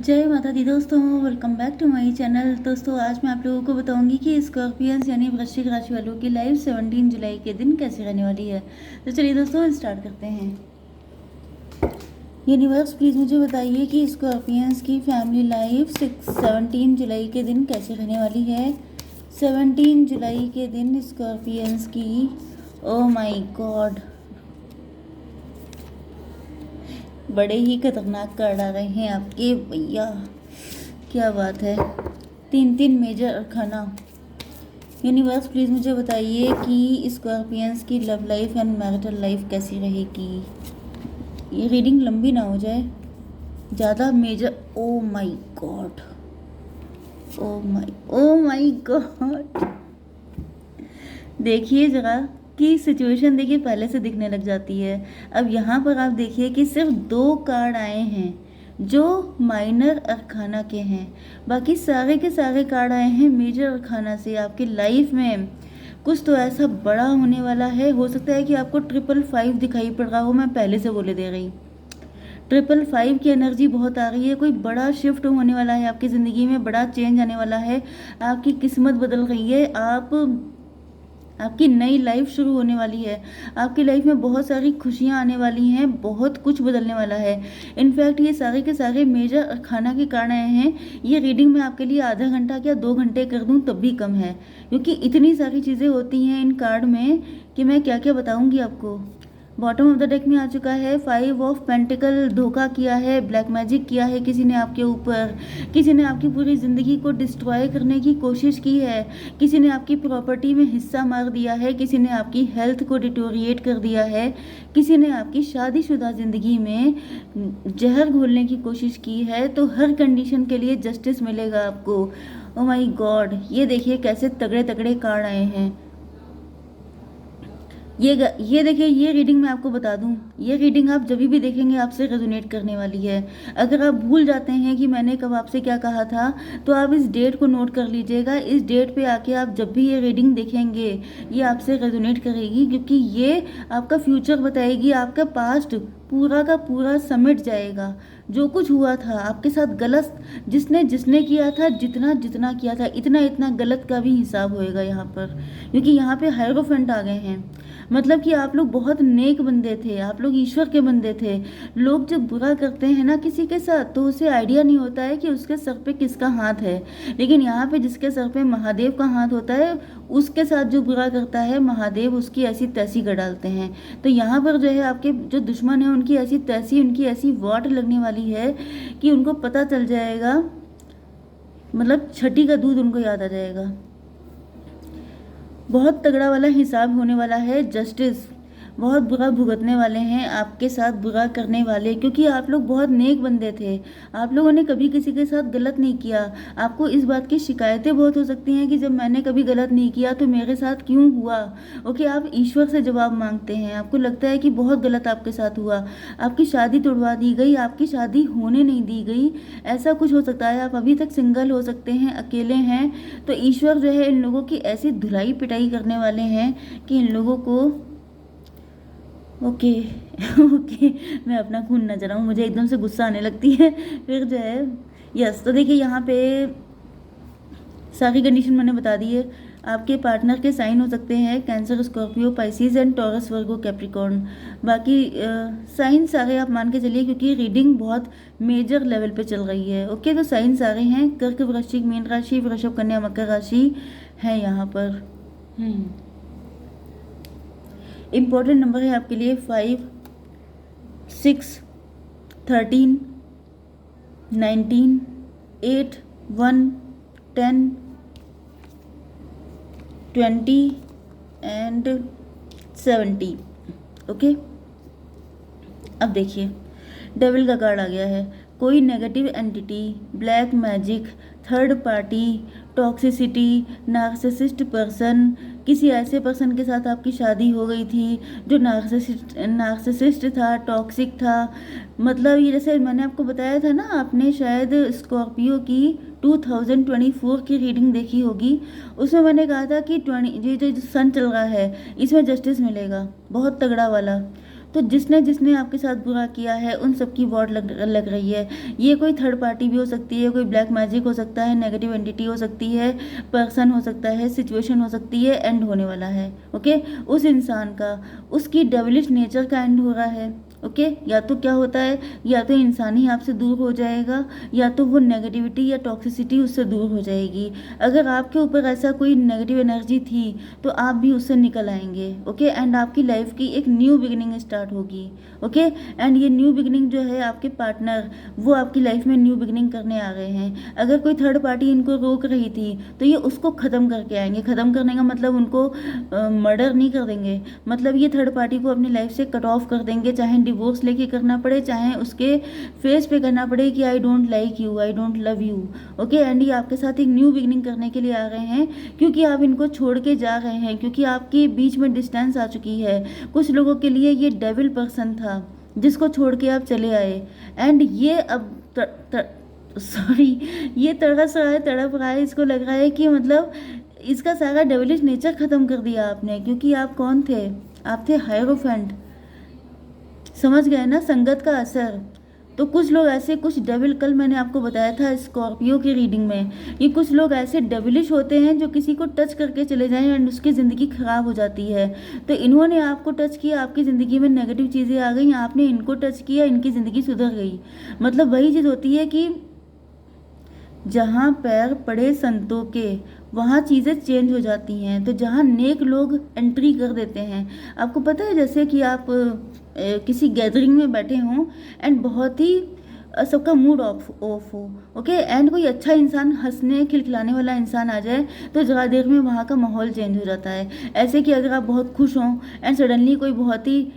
जय माता दी दोस्तों, welcome back to my channel. दोस्तों आज मैं आप लोगों को बताऊंगी कि स्कॉर्पियंस यानी वृश्चिक राशि वालों की लाइफ 17 जुलाई के दिन कैसी रहने वाली है। तो चलिए दोस्तों स्टार्ट करते हैं। यूनिवर्स प्लीज़ मुझे बताइए कि स्कॉर्पियंस की फैमिली लाइफ 17 जुलाई के दिन कैसी रहने वाली है। 17 जुलाई के दिन स्कॉर्पियंस की, ओ माय गॉड, बड़े ही खतरनाक कार्ड आ रहे हैं आपके भैया, क्या बात है। तीन मेजर अरखाना। यूनिवर्स प्लीज़ मुझे बताइए कि स्कॉर्पियंस की love life and marital life कैसी रहेगी। ये रीडिंग लंबी ना हो जाए ज़्यादा। Major, oh my God, oh my God, देखिए ज़रा कि सिचुएशन देखिए पहले से दिखने लग जाती है। अब यहाँ पर आप देखिए कि सिर्फ 2 कार्ड आए हैं जो माइनर अरखाना के हैं, बाकी सारे के सारे कार्ड आए हैं मेजर अरखाना से। आपकी लाइफ में कुछ तो ऐसा बड़ा होने वाला है। हो सकता है कि आपको 555 दिखाई पड़ रहा हो, मैं पहले से बोले दे रही। 555 की एनर्जी बहुत आ रही है। कोई बड़ा शिफ्ट होने वाला है आपकी ज़िंदगी में, बड़ा चेंज आने वाला है। आपकी किस्मत बदल रही है। आपकी नई लाइफ शुरू होने वाली है। आपकी लाइफ में बहुत सारी खुशियां आने वाली हैं, बहुत कुछ बदलने वाला है। इनफैक्ट ये सारे के सारे मेजर अरखाना के कारण आए हैं। ये रीडिंग मैं आपके लिए आधा घंटा या 2 घंटे कर दूं तब भी कम है, क्योंकि इतनी सारी चीज़ें होती हैं इन कार्ड में कि मैं क्या क्या बताऊंगी आपको। बॉटम ऑफ द डेक में आ चुका है 5 ऑफ पेंटिकल। धोखा किया है, ब्लैक मैजिक किया है किसी ने आपके ऊपर। किसी ने आपकी पूरी ज़िंदगी को डिस्ट्रॉय करने की कोशिश की है। किसी ने आपकी प्रॉपर्टी में हिस्सा मार दिया है। किसी ने आपकी हेल्थ को डिटोरिएट कर दिया है। किसी ने आपकी शादीशुदा ज़िंदगी में जहर घोलने की कोशिश की है। तो हर कंडीशन के लिए जस्टिस मिलेगा आपको। ओ माय गॉड, ये देखिए कैसे तगड़े तगड़े कार्ड आए हैं। ये देखिए, ये रीडिंग मैं आपको बता दूं, ये रीडिंग आप जब भी देखेंगे आपसे रेजोनेट करने वाली है। अगर आप भूल जाते हैं कि मैंने कब आपसे क्या कहा था, तो आप इस डेट को नोट कर लीजिएगा। इस डेट पे आके आप जब भी ये रीडिंग देखेंगे ये आपसे रेजोनेट करेगी, क्योंकि ये आपका फ्यूचर बताएगी। आपका पास्ट पूरा का पूरा समेट जाएगा। जो कुछ हुआ था आपके साथ गलत, जिसने जिसने किया था, जितना जितना किया था, इतना इतना गलत का भी हिसाब होएगा यहाँ पर, क्योंकि यहाँ पे हायरोफेंट आ गए हैं। मतलब कि आप लोग बहुत नेक बंदे थे, आप लोग ईश्वर के बंदे थे। लोग जब बुरा करते हैं ना किसी के साथ, तो उसे आइडिया नहीं होता है कि उसके सर पे किसका हाथ है। लेकिन यहाँ पे जिसके सर पे महादेव का हाथ होता है, उसके साथ जो बुरा करता है महादेव उसकी ऐसी तैसी कर डालते हैं। तो यहाँ पर जो है आपके जो दुश्मन है उनकी ऐसी तैसी, उनकी ऐसी वाट लगने वाली है कि उनको पता चल जाएगा, मतलब छठी का दूध उनको याद आ जाएगा। बहुत तगड़ा वाला हिसाब होने वाला है। जस्टिस बहुत बुरा भुगतने वाले हैं आपके साथ बुरा करने वाले, क्योंकि आप लोग बहुत नेक बंदे थे। आप लोगों ने कभी किसी के साथ गलत नहीं किया। आपको इस बात की शिकायतें बहुत हो सकती हैं कि जब मैंने कभी गलत नहीं किया तो मेरे साथ क्यों हुआ। ओके, आप ईश्वर से जवाब मांगते हैं। आपको लगता है कि बहुत गलत आपके साथ हुआ, आपकी शादी तोड़वा दी गई, आपकी शादी होने नहीं दी गई, ऐसा कुछ हो सकता है। आप अभी तक सिंगल हो सकते हैं, अकेले हैं। तो ईश्वर जो है इन लोगों की ऐसी धुलाई पिटाई करने वाले हैं कि इन लोगों को, ओके ओके, मैं अपना खून न जलाऊं, मुझे एकदम से गुस्सा आने लगती है फिर जो है। यस, तो देखिए यहाँ पे सारी कंडीशन मैंने बता दी है। आपके पार्टनर के साइन हो सकते हैं cancer, Scorpio, Pisces and taurus, Virgo, Capricorn. बाकी साइन सारे आप मान के चलिए, क्योंकि रीडिंग बहुत मेजर लेवल पे चल रही है। ओके, तो साइन सारे हैं। कर्क, वृश्चिक, मीन राशि, वृषभ, कन्या, मकर राशि है यहाँ पर। इम्पोर्टेंट नंबर है आपके लिए 5, 6, 13, 19, 8, 1, 10, 20 एंड 70। ओके, अब देखिए डेविल का कार्ड आ गया है। कोई negative entity, black magic, third party, toxicity, narcissist person, किसी ऐसे पर्सन के साथ आपकी शादी हो गई थी जो नार्सिसिस्ट था, टॉक्सिक था। मतलब ये जैसे मैंने आपको बताया था ना, आपने शायद स्कॉर्पियो की 2024 की रीडिंग देखी होगी। उसमें मैंने कहा था कि ये जो सन चल रहा है इसमें जस्टिस मिलेगा, बहुत तगड़ा वाला। तो जिसने जिसने आपके साथ बुरा किया है उन सबकी वॉट लग रही है। ये कोई थर्ड पार्टी भी हो सकती है, कोई ब्लैक मैजिक हो सकता है, नेगेटिव एंटिटी हो सकती है, पर्सन हो सकता है, सिचुएशन हो सकती है, एंड होने वाला है। ओके, उस इंसान का, उसकी डेविलिश नेचर का एंड हो रहा है। ओके, या तो क्या होता है, या तो इंसान ही आपसे दूर हो जाएगा, या तो वो नेगेटिविटी या टॉक्सिसिटी उससे दूर हो जाएगी। अगर आपके ऊपर ऐसा कोई नेगेटिव एनर्जी थी तो आप भी उससे निकल आएंगे। ओके, एंड आपकी लाइफ की एक न्यू बिगिनिंग स्टार्ट होगी। ओके, एंड ये न्यू बिगिनिंग जो है, आपके पार्टनर वो आपकी लाइफ में न्यू बिगिनिंग करने आ गए हैं। अगर कोई थर्ड पार्टी इनको रोक रही थी तो ये उसको ख़त्म करके आएंगे। ख़त्म करने का मतलब उनको मर्डर नहीं कर देंगे, मतलब ये थर्ड पार्टी को अपनी लाइफ से कट ऑफ कर देंगे, चाहे डिवोर्स लेके करना पड़े, चाहे उसके फेस पे करना पड़े कि I don't like you, I don't love you. Okay, and ये आपके साथ एक न्यू बिगिनिंग करने के लिए आ रहे हैं, क्योंकि आप इनको छोड़ के जा रहे हैं, क्योंकि आपके बीच में डिस्टेंस आ चुकी है। कुछ लोगों के लिए ये डेविल पर्सन था जिसको छोड़ के आप चले आए, एंड ये अब सॉरी, ये तड़प रहा है, इसको लग रहा है कि मतलब इसका सारा डेविलिश नेचर ख़त्म कर दिया आपने। क्योंकि आप कौन थे, आप थे हायरोफेंट। समझ गए ना, संगत का असर। तो कुछ लोग ऐसे, कुछ डेविल, कल मैंने आपको बताया था स्कॉर्पियो की रीडिंग में, ये कुछ लोग ऐसे डेविलिश होते हैं जो किसी को टच करके चले जाएं एंड उसकी ज़िंदगी ख़राब हो जाती है। तो इन्होंने आपको टच किया, आपकी ज़िंदगी में नेगेटिव चीज़ें आ गई, आपने इनको टच किया, इनकी ज़िंदगी सुधर गई। मतलब वही चीज़ होती है कि जहाँ पैर पड़े संतों के वहाँ चीज़ें चेंज हो जाती हैं। तो जहाँ नेक लोग एंट्री कर देते हैं, आपको पता है, जैसे कि आप किसी गैदरिंग में बैठे हों एंड बहुत ही सबका मूड ऑफ हो, ओके, एंड कोई अच्छा इंसान, हंसने खिलखिलाने वाला इंसान आ जाए तो ज़रा देर में वहाँ का माहौल चेंज हो जाता है। ऐसे कि अगर आप बहुत खुश हों एंड सडनली कोई बहुत ही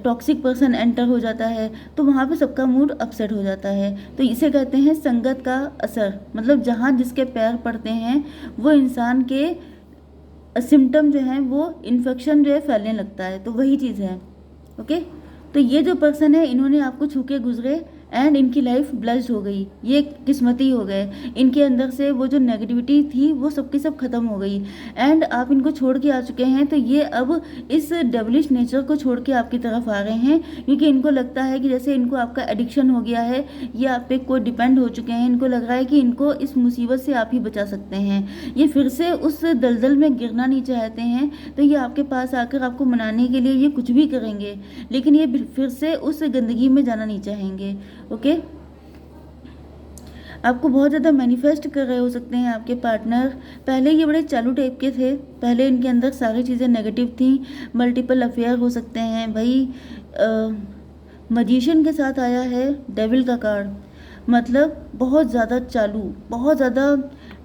टॉक्सिक पर्सन एंटर हो जाता है तो वहाँ पे सबका मूड अपसेट हो जाता है। तो इसे कहते हैं संगत का असर। मतलब जहाँ जिसके पैर पड़ते हैं वो इंसान के सिम्टम जो हैं, वो इन्फेक्शन जो है फैलने लगता है। तो वही चीज़ है। ओके, तो ये जो पर्सन है, इन्होंने आपको छू के गुजरे एंड इनकी लाइफ ब्लेस्ड हो गई, ये किस्मती हो गए। इनके अंदर से वो जो नेगेटिविटी थी वो सबकी सब खत्म हो गई एंड आप इनको छोड़ के आ चुके हैं। तो ये अब इस डेविलिश नेचर को छोड़ के आपकी तरफ आ रहे हैं, क्योंकि इनको लगता है कि जैसे इनको आपका एडिक्शन हो गया है, ये आप पे कोई डिपेंड हो चुके हैं। इनको लग रहा है कि इनको इस मुसीबत से आप ही बचा सकते हैं। ये फिर से उस दलदल में गिरना नहीं चाहते हैं, तो ये आपके पास आकर आपको मनाने के लिए ये कुछ भी करेंगे, लेकिन ये फिर से उस गंदगी में जाना नहीं चाहेंगे। ओके, आपको बहुत ज़्यादा मैनिफेस्ट कर रहे हो सकते हैं आपके पार्टनर। पहले ये बड़े चालू टाइप के थे, पहले इनके अंदर सारी चीज़ें नेगेटिव थी, मल्टीपल अफेयर हो सकते हैं। भाई मजिशियन के साथ आया है डेविल का कार्ड, मतलब बहुत ज़्यादा चालू, बहुत ज़्यादा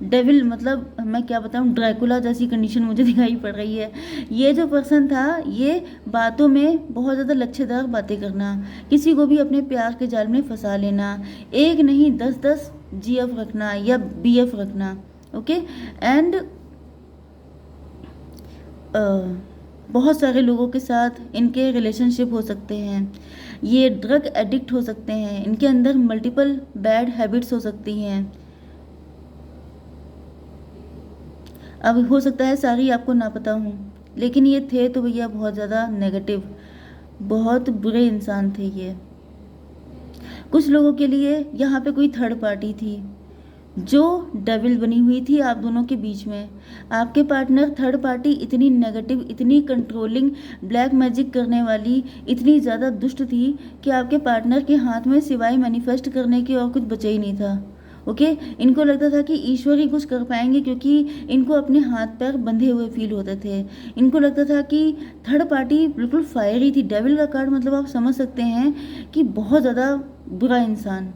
डेविल, मतलब मैं क्या बताऊँ, ड्रैकुला जैसी कंडीशन मुझे दिखाई पड़ रही है। ये जो पर्सन था, ये बातों में बहुत ज़्यादा लच्छेदार बातें करना, किसी को भी अपने प्यार के जाल में फंसा लेना, एक नहीं 10-10 GF रखना या BF रखना। ओके, एंड बहुत सारे लोगों के साथ इनके रिलेशनशिप हो सकते हैं। ये ड्रग एडिक्ट हो सकते हैं, इनके अंदर मल्टीपल बैड हैबिट्स हो सकती हैं। अब हो सकता है सारी आपको ना पता हूँ, लेकिन ये थे तो भैया बहुत ज़्यादा नेगेटिव, बहुत बुरे इंसान थे ये। कुछ लोगों के लिए यहाँ पे कोई थर्ड पार्टी थी जो डेविल बनी हुई थी आप दोनों के बीच में। आपके पार्टनर, थर्ड पार्टी इतनी नेगेटिव, इतनी कंट्रोलिंग, ब्लैक मैजिक करने वाली, इतनी ज़्यादा दुष्ट थी कि आपके पार्टनर के हाथ में सिवाय मैनिफेस्ट करने के और कुछ बचा ही नहीं था। ओके, इनको लगता था कि ईश्वर ही कुछ कर पाएंगे, क्योंकि इनको अपने हाथ पैर बंधे हुए फील होते थे। इनको लगता था कि थर्ड पार्टी बिल्कुल फायरी थी। डेविल का कार्ड मतलब आप समझ सकते हैं कि बहुत ज़्यादा बुरा इंसान।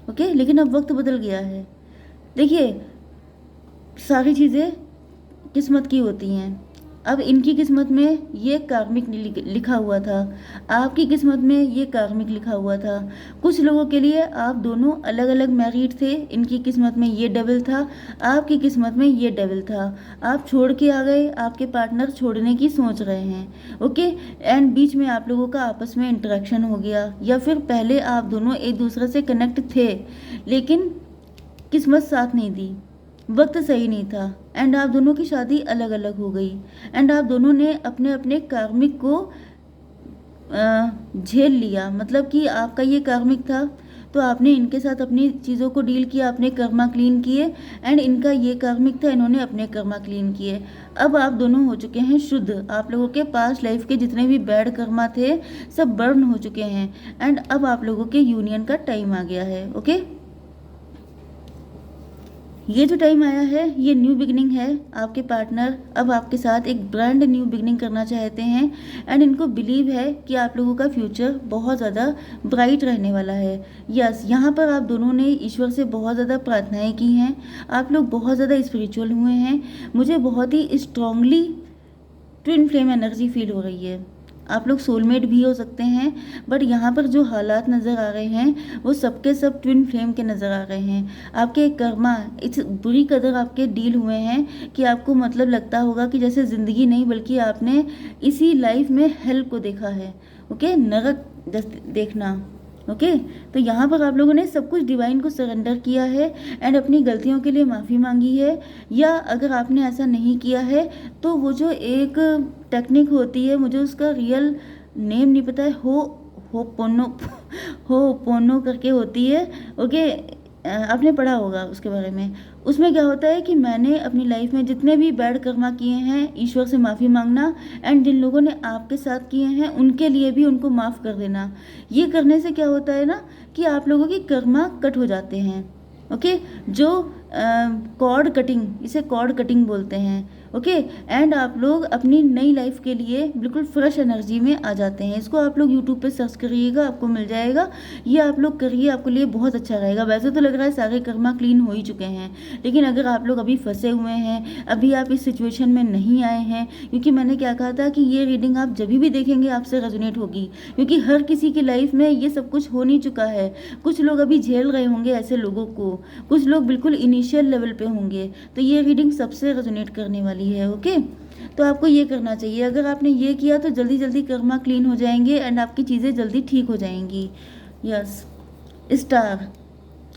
ओके, लेकिन अब वक्त बदल गया है। देखिए, सारी चीज़ें किस्मत की होती हैं। अब इनकी किस्मत में ये कार्मिक लिखा हुआ था, आपकी किस्मत में ये कार्मिक लिखा हुआ था। कुछ लोगों के लिए आप दोनों अलग अलग मैरिड थे, इनकी किस्मत में ये डेविल था, आपकी किस्मत में ये डेविल था। आप छोड़ के आ गए, आपके पार्टनर छोड़ने की सोच रहे हैं। ओके, एंड बीच में आप लोगों का आपस में इंटरेक्शन हो गया, या फिर पहले आप दोनों एक दूसरे से कनेक्ट थे लेकिन किस्मत साथ नहीं दी, वक्त सही नहीं था, एंड आप दोनों की शादी अलग अलग हो गई, एंड आप दोनों ने अपने अपने कार्मिक को झेल लिया, मतलब कि आपका ये कार्मिक था, तो आपने इनके साथ अपनी चीज़ों को डील किया, आपने कर्मा क्लीन किए, एंड इनका ये कार्मिक था, इन्होंने अपने कर्मा क्लीन किए। अब आप दोनों हो चुके हैं शुद्ध। आप लोगों के पास्ट लाइफ के जितने भी बैड कर्मा थे सब बर्न हो चुके हैं, एंड अब आप लोगों के यूनियन का टाइम आ गया है। ओके, ये जो टाइम आया है ये न्यू बिगनिंग है। आपके पार्टनर अब आपके साथ एक ब्रांड न्यू बिगनिंग करना चाहते हैं, एंड इनको बिलीव है कि आप लोगों का फ्यूचर बहुत ज़्यादा ब्राइट रहने वाला है। यस, यहाँ पर आप दोनों ने ईश्वर से बहुत ज़्यादा प्रार्थनाएं की हैं, आप लोग बहुत ज़्यादा स्पिरिचुअल हुए हैं। मुझे बहुत ही strongly twin flame energy feel हो रही है। आप लोग सोलमेट भी हो सकते हैं, बट यहाँ पर जो हालात नज़र आ रहे हैं वो सबके सब ट्विन फ्लेम के नज़र आ रहे हैं। आपके कर्मा इस बुरी कदर आपके डील हुए हैं कि आपको मतलब लगता होगा कि जैसे ज़िंदगी नहीं बल्कि आपने इसी लाइफ में हेल्प को देखा है। ओके, नरक देखना। ओके, तो यहाँ पर आप लोगों ने सब कुछ डिवाइन को सरेंडर किया है एंड अपनी गलतियों के लिए माफ़ी मांगी है, या अगर आपने ऐसा नहीं किया है तो वो जो एक टेक्निक होती है, मुझे उसका रियल नेम नहीं पता है, हो पोनो करके होती है। ओके, आपने पढ़ा होगा उसके बारे में। उसमें क्या होता है कि मैंने अपनी लाइफ में जितने भी बैड कर्मा किए हैं ईश्वर से माफ़ी मांगना, एंड जिन लोगों ने आपके साथ किए हैं उनके लिए भी उनको माफ़ कर देना। ये करने से क्या होता है ना कि आप लोगों की कर्मा कट हो जाते हैं। ओके, जो कॉर्ड कटिंग, इसे कॉर्ड कटिंग बोलते हैं। ओके, एंड आप लोग अपनी नई लाइफ के लिए बिल्कुल फ्रेश एनर्जी में आ जाते हैं। इसको आप लोग यूट्यूब पे सर्च करिएगा, आपको मिल जाएगा। ये आप लोग करिए, आपके लिए बहुत अच्छा रहेगा। वैसे तो लग रहा है सारे कर्मा क्लीन हो ही चुके हैं, लेकिन अगर आप लोग अभी फंसे हुए हैं, अभी आप इस सिचुएशन में नहीं आए हैं, क्योंकि मैंने क्या कहा था कि ये रीडिंग आप जब भी देखेंगे आपसे रेजोनेट होगी, क्योंकि हर किसी की लाइफ में ये सब कुछ हो नहीं चुका है। कुछ लोग अभी झेल रहे होंगे ऐसे लोगों को, कुछ लोग बिल्कुल इनिशियल लेवल पे होंगे, तो ये रीडिंग सबसे रेजोनेट करने वाली है। ओके, तो आपको ये करना चाहिए। अगर आपने ये किया तो जल्दी जल्दी कर्मा क्लीन हो जाएंगे एंड आपकी चीज़ें जल्दी ठीक हो जाएंगी। यस, स्टार,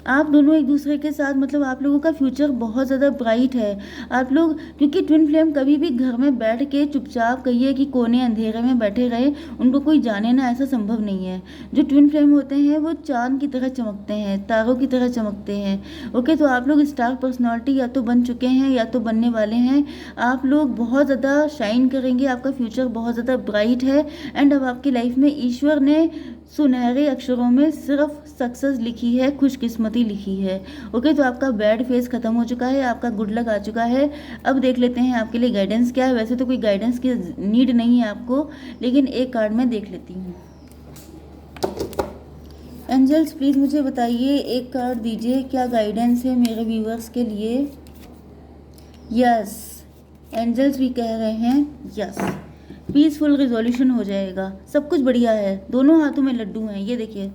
आप दोनों एक दूसरे के साथ, मतलब आप लोगों का फ्यूचर बहुत ज़्यादा ब्राइट है। आप लोग, क्योंकि ट्विन फ्लेम कभी भी घर में बैठ के चुपचाप कहिए कि कोने अंधेरे में बैठे रहे, उनको कोई जाने ना, ऐसा संभव नहीं है। जो ट्विन फ्लेम होते हैं वो चांद की तरह चमकते हैं, तारों की तरह चमकते हैं। ओके, तो आप लोग स्टार पर्सनालिटी या तो बन चुके हैं या तो बनने वाले हैं। आप लोग बहुत ज़्यादा शाइन करेंगे, आपका फ्यूचर बहुत ज़्यादा ब्राइट है, एंड अब आपकी लाइफ में ईश्वर ने सुनहरे अक्षरों में सिर्फ सक्सेस लिखी है, खुशकिस्मती लिखी है। ओके, तो आपका बैड फेज खत्म हो चुका है, आपका गुड लक आ चुका है। अब देख लेते हैं आपके लिए गाइडेंस क्या है। वैसे तो कोई गाइडेंस की नीड नहीं है आपको, लेकिन एक कार्ड मैं देख लेती हूँ। एंजल्स प्लीज़ मुझे बताइए, एक कार्ड दीजिए, क्या गाइडेंस है मेरे व्यूअर्स के लिए। यस, एंजल्स भी कह रहे हैं यस, पीसफुल रिजोल्यूशन हो जाएगा, सब कुछ बढ़िया है। दोनों हाथों में लड्डू हैं, ये देखिए,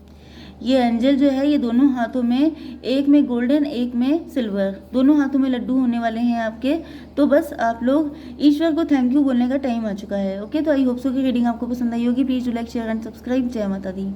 ये एंजल जो है ये दोनों हाथों में, एक में गोल्डन एक में सिल्वर, दोनों हाथों में लड्डू होने वाले हैं आपके। तो बस आप लोग ईश्वर को थैंक यू बोलने का टाइम आ चुका है। ओके, तो आई होप सो की रीडिंग आपको पसंद आई होगी। Please do like share and subscribe. जय माता दी।